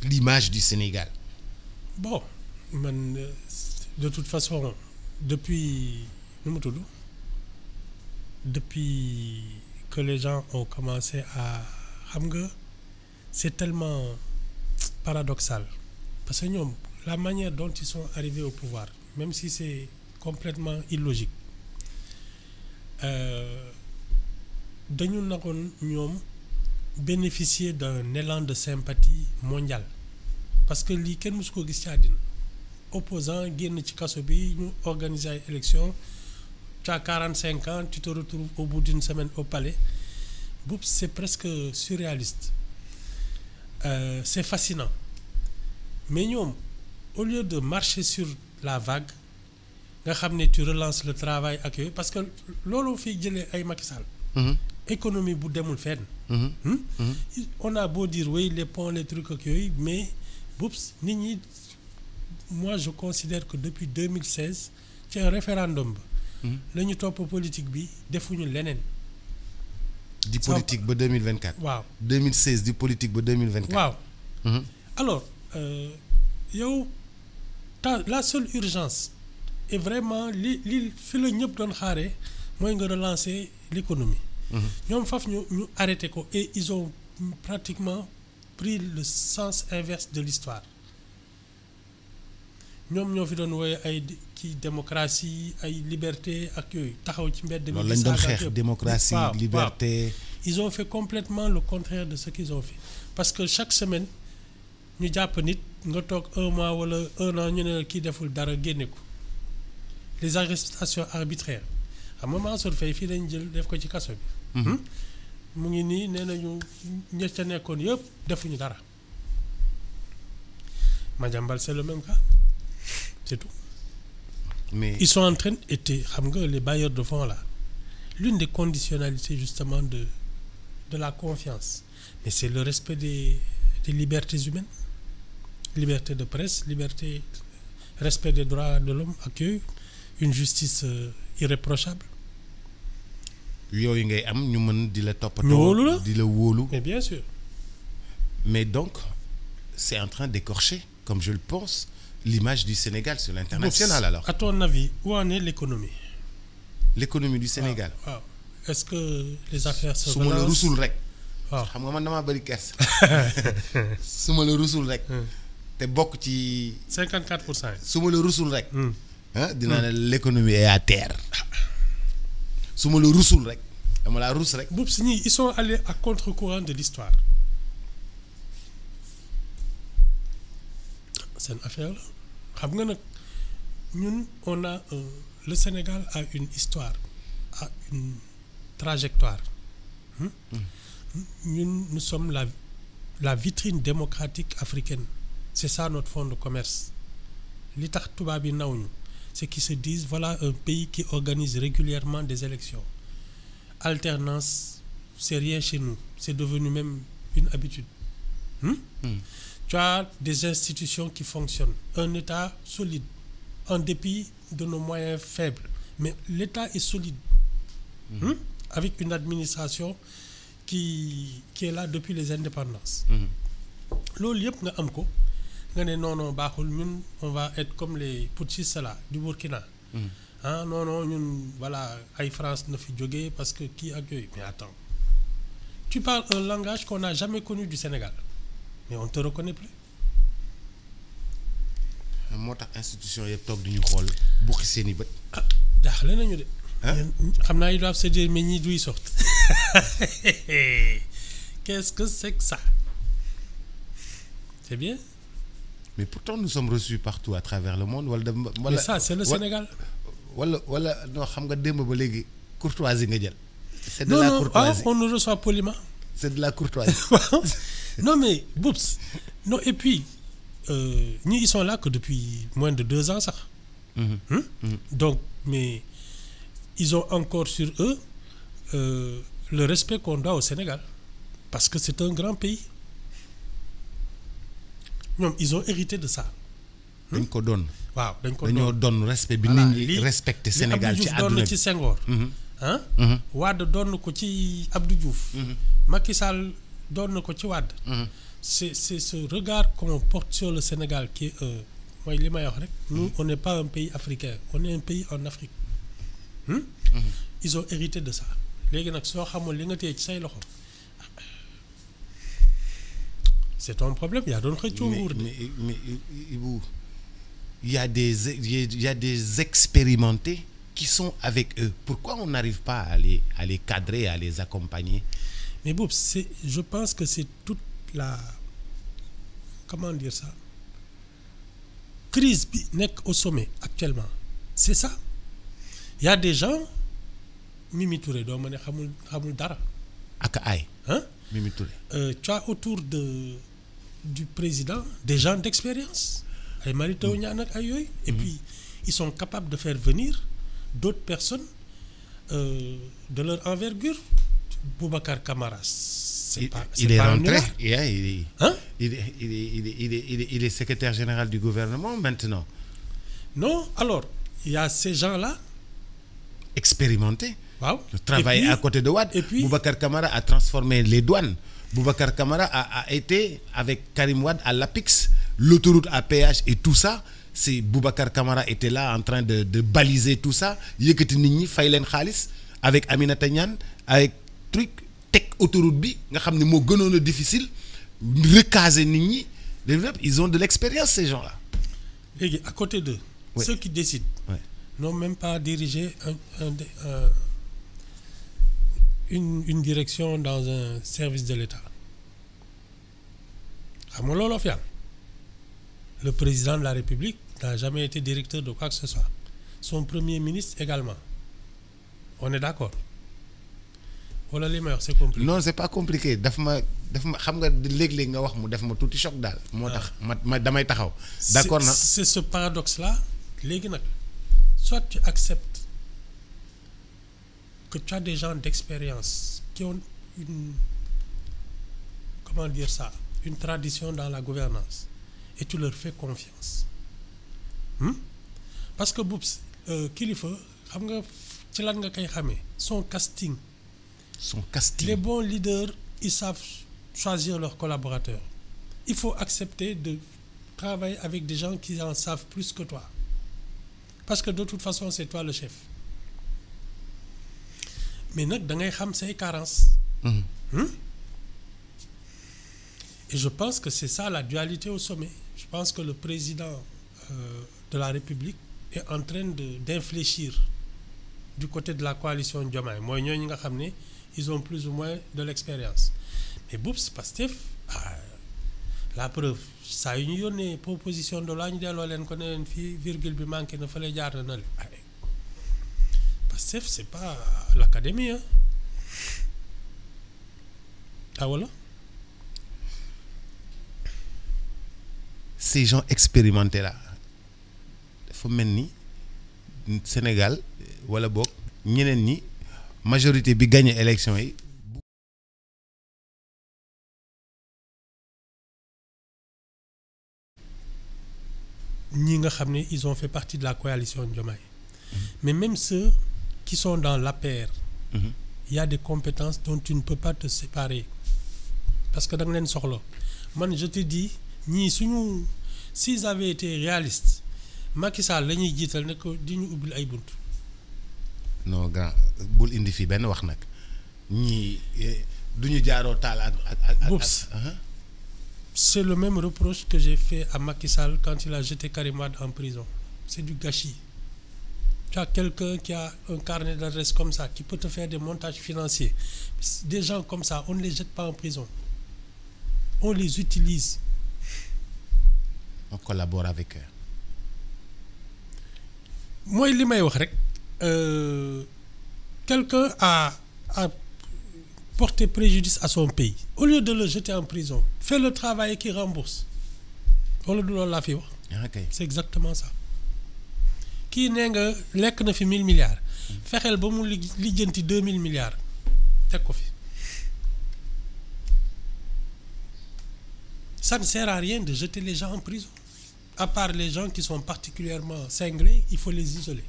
l'image du Sénégal? Bon, man, de toute façon, depuis que les gens ont commencé à xam nga, c'est tellement paradoxal parce que ñoom la manière dont ils sont arrivés au pouvoir, même si c'est complètement illogique, dañu naroon ñoom bénéficier d'un élan de sympathie mondial parce que lii kenn mësu ko gis ci àddina. Opposant génn ci kaso bi ñu organiser ay élections, tu as 45 ans, tu te retrouves au bout d'une semaine au palais. C'est presque surréaliste. C'est fascinant. Mais ñoom, au lieu de marcher sur la vague, nga xam ne tu relances le travail ak yooyu parce que loolu fi jëlee ay Macky Sall. Économie bu demul fenn. On a beau dire oui les ponts les trucs ak yooyu, mais nit ñi, moi je considère que depuis 2016 ci un référendum ba la ñu topp politique bi defuñu leneen. di politique ba 2024. waaw 2016 di politique ba 2024. waaw. Alors yow la seule urgence est vraiment li fi la ñëpp doon xaaree mooy nga relancer l'économie. ñoom faf ñu arrêté ko et ils ont pratiquement pris le sens inverse de l'histoire. ñoom ñoo fi doon wooye ay ci démocratie ay liberté ak yooyu taxaw ci mbedd mi. loolu lañ doon xeex démocratie liberté. Ils ont fait complètement le contraire de ce qu'ils ont fait parce que chaque semaine ñu jàpp nit nga toog 1 mois wala 1 an ñu ne kii deful dara génne ko les arrestations arbitraires xam nga Mansour Faye fii lañ jël def ko ci kaso bi. mu ngi nii nee nañu ña ca nekkoon yëpp defuñu dara. Madiambal c'est le même cas. C'est tout. Mais ils sont en train xam nga les bailleurs de fonds là, l'une des conditionnalités justement de la confiance, mais c'est le respect des libertés humaines, liberté de presse, liberté, respect des droits de l'homme, accueil, une justice irréprochable. yooyu ngay am ñu mën di la toppatoo di la wóolu. Mais bien sûr. Mais donc c'est en train d'écorcher, comme je le pense, l'image du Sénégal sur l'international. Alors, à ton avis, où en est l'économie? L'économie du Sénégal. waaw est-ce que les affaires se su ma la rusul rek. waaw xam nga man damaa bëri kersa. su ma la rusul rek. te bokk ci 54%. su ma la rusul rek. dinaa ne l'économie est à terre. su ma la rusul rek dama laa rus rek. Boubs ñii ils sont allés à contre-courant de l'histoire. C'est une affaire la xam nga nag ñun on a le Sénégal a une histoire, a une trajectoire. Ñun nous sommes la vitrine démocratique africaine. C'est ça notre fonds de commerce. Li tax tubaab yi naw ñu c'est qu'ils se disent voilà un pays qui organise régulièrement des élections. Alternance, c'est rien chez nous, c'est devenu même une habitude. Tu as des institutions qui fonctionnent, un État solide, en dépit de nos moyens faibles, mais l'État est solide, avec une administration qui est là depuis les indépendances. Loolu yëpp nga am ko nga ne non baaxul ñun on va être comme les putschistes là du Burkina. Non ñun voilà ay France na fi jógee parce que kii ak yooyu. Mais attends, tu parles un langage qu'on n'a jamais connu du Sénégal, mais on te reconnaît plus. moo tax institution yëpp toog di ñu xool bukki seen i bët. jaaxle nañu de. xam naa ils doivent se dire mais ñii d'où ils sortent. Qu'est-ce que c'est que ça? C'est bien. Mais pourtant nous sommes reçus partout à travers le monde wala. Mais ça c'est le Sénégal. wala non xam nga démb ba léegi courtoisie nga jël. C'est de la courtoisie. On nous reçoit poliment. C'est de la courtoisie. Non mais Boubs, non et puis ñii ils sont là que depuis moins de 2 ans sax. Donc mais ils ont encore sur eux le respect qu'on doit au Sénégal parce que c'est un grand pays. ñoom ils ont hérité de ça. dañ ko doon. waaw dañoo doon respect bi nit ñi respecté Sénégal ci àdduna bi doon na ci Senghor. Wade doon na ko ci Abdou Diouf. Macky Sall doon na ko ci Wade. c'est ce regard qu'on porte sur le Sénégal qui est mooy li may wax rek. Nous on n'est pas un pays africain, on est un pays en Afrique. Ils ont hérité de ça. Léegi nag soo xamul li nga téye ci say loxo c'est un problème. yaa doon xëccoo nguur. mais Ibou, il y a des expérimentés qui sont avec eux. Pourquoi on n'arrive pas à les cadrer, à les accompagner? Mais Boub, je pense que c'est toute la, comment dire ça, crise bi nekk au sommet actuellement. C'est ça. Il y a des gens, Mimi Touré doo ma ne xamul dara. ak ay. Hein? Mimi Touré. Tu as autour du président des gens d'expérience. Ay Mary Teuw Niane ak ay yooyu. Et puis ils sont capables de faire venir d'autres personnes de leur envergure. Boubacar Camara, il est rentré. Hein? Il est secrétaire général du gouvernement maintenant. Non, alors il y a ces gens-là. Expérimentés. Waaw. Travaillé à côté de Wade. Et puis Boubacar Camara a transformé les douanes. Boubacar Camara a été avec Karim Wade à l'APIX, l'autoroute à péage et tout ça. C'est Boubacar Camara était là en train de baliser tout ça. Yëkkati nit ñi fay leen xaalis avec Aminata Niane avec truc teg autoroute bi nga xam ne moo gënoon a difficile recaser nit ñi. Ils ont de l'expérience ces gens-là. Léegi à côté d'eux, Oui. ceux qui décident n'ont même pas dirigé une direction dans un service de l'État. Xam nga looloo fi am. Le président de la République n'a jamais été directeur de quoi que ce soit. Son premier ministre également. On est d'accord? Wala li may wax c'est compliqué. Non, c'est pas compliqué. daf ma xam nga léeg-léeg nga wax mu def ma tuuti choc daal. moo tax ma damay taxaw. D'accord na. C'est ce paradoxe-là. Léegi nag soit tu acceptes que tu as des gens d'expérience qui ont comment dire ça, une tradition dans la gouvernance et tu leur fais confiance. Parce que Boubs kilifa xam nga ci lan nga koy xamee son casting. Les bons leaders, ils savent choisir leurs collaborateurs. Il faut accepter de travailler avec des gens qui en savent plus que toi. Parce que de toute façon, c'est toi le chef. Mais nag da ngay xam say carences. Et je pense que c'est ça la dualité au sommet. Je pense que le président de la République est en train d'infléchir du côté de la coalition Diomaye. Mooy ñooñu nga xam ne ils ont plus ou moins de l'expérience. Mais Boubs Pastef la preuve saa yu ñu yónnee proposition de loi ñu delloo leen ko ne leen fii virgule bi manqué na fa lay jaar na le. Pastef c'est pas l'académie hein. Ah voilà. Ces gens expérimentés là dafa mel ni Sénégal wala boog ñeneen ñi majorité bi gagné élection yi. ñi nga xam ne ils ont fait partie de la coalition Diomaye. Mais même ceux qui sont dans l'APR, il y a des compétences dont tu ne peux pas te séparer parce que da nga leen soxla. Man je te dis ñii suñu s'ils avaient été réalistes Macky Sall la ñuy jiital ne ko di ñu ubbil ay bunt. Non grand bul indi fii benn wax nag ñii du ñu jaaroo taal ak Boubs. C'est le même reproche que j'ai fait à Macky Sall quand il a jeté Karim Wade en prison. C'est du gâchis. Tu as quelqu'un qui a un carnet d'adresses comme ça, qui peut te faire des montages financiers. Des gens comme ça, on ne les jette pas en prison. On les utilise. On collabore avec eux. Moi, li may wax rek, quelqu'un a porté préjudice à son pays. Au lieu de le jeter en prison, fais le travail qui rembourse. Wala du loolu laa fi wax. Okay. C'est exactement ça. Kii nee nga lekk na fi 1000 milliards. Fexeel ba mu lijjanti 2000 milliards teg ko fi. Ça ne sert à rien de jeter les gens en prison. À part les gens qui sont particulièrement cinglés, il faut les isoler.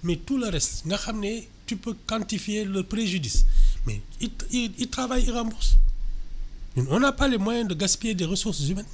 Mais tout le reste, nga xam ne tu peux quantifier le préjudice. Mais il travaille, il rembourse. On n'a pas les moyens de gaspiller des ressources humaines.